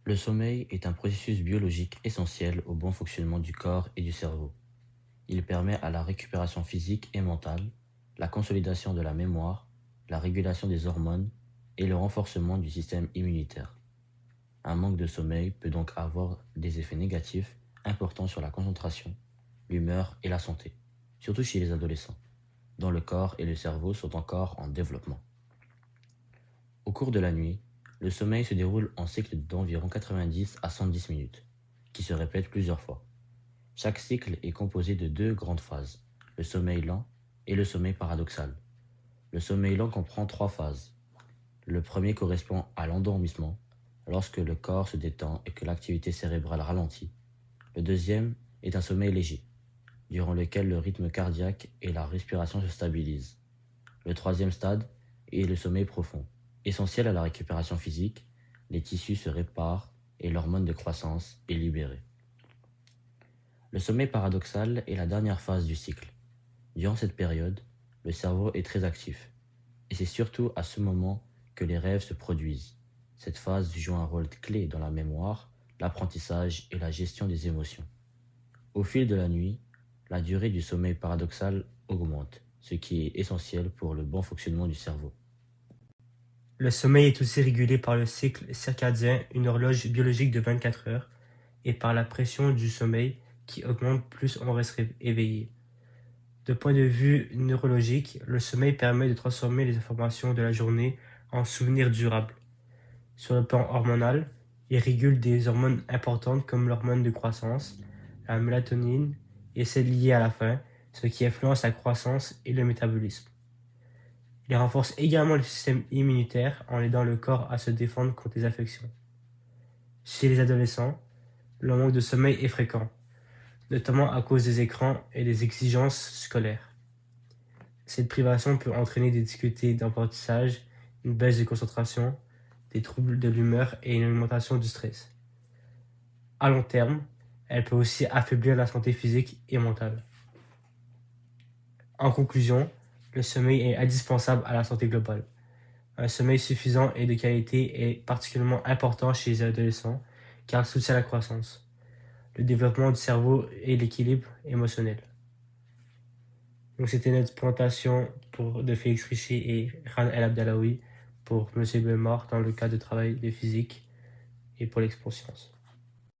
Le sommeil est un processus biologique essentiel au bon fonctionnement du corps et du cerveau. Il permet à la récupération physique et mentale, la consolidation de la mémoire, la régulation des hormones et le renforcement du système immunitaire. Un manque de sommeil peut donc avoir des effets négatifs importants sur la concentration, l'humeur et la santé, surtout chez les adolescents, dont le corps et le cerveau sont encore en développement. Au cours de la nuit, le sommeil se déroule en cycles d'environ 90 à 110 minutes, qui se répètent plusieurs fois. Chaque cycle est composé de deux grandes phases, le sommeil lent et le sommeil paradoxal. Le sommeil lent comprend trois phases. Le premier correspond à l'endormissement, lorsque le corps se détend et que l'activité cérébrale ralentit. Le deuxième est un sommeil léger, durant lequel le rythme cardiaque et la respiration se stabilisent. Le troisième stade est le sommeil profond. Essentiel à la récupération physique, les tissus se réparent et l'hormone de croissance est libérée. Le sommeil paradoxal est la dernière phase du cycle. Durant cette période, le cerveau est très actif, et c'est surtout à ce moment que les rêves se produisent. Cette phase joue un rôle clé dans la mémoire, l'apprentissage et la gestion des émotions. Au fil de la nuit, la durée du sommeil paradoxal augmente, ce qui est essentiel pour le bon fonctionnement du cerveau. Le sommeil est aussi régulé par le cycle circadien, une horloge biologique de 24 heures, et par la pression du sommeil qui augmente plus on reste éveillé. De point de vue neurologique, le sommeil permet de transformer les informations de la journée en souvenirs durables. Sur le plan hormonal, il régule des hormones importantes comme l'hormone de croissance, la mélatonine et celle liée à la faim, ce qui influence la croissance et le métabolisme. Il renforce également le système immunitaire en aidant le corps à se défendre contre les infections. Chez les adolescents, le manque de sommeil est fréquent, notamment à cause des écrans et des exigences scolaires. Cette privation peut entraîner des difficultés d'apprentissage, une baisse de concentration, des troubles de l'humeur et une augmentation du stress. À long terme, elle peut aussi affaiblir la santé physique et mentale. En conclusion, le sommeil est indispensable à la santé globale. Un sommeil suffisant et de qualité est particulièrement important chez les adolescents car il soutient la croissance, le développement du cerveau et l'équilibre émotionnel. Donc c'était notre présentation de Félix Ricci et Khan El Abdallaoui pour M. Belmar dans le cadre de travail de physique et pour l'expo-science.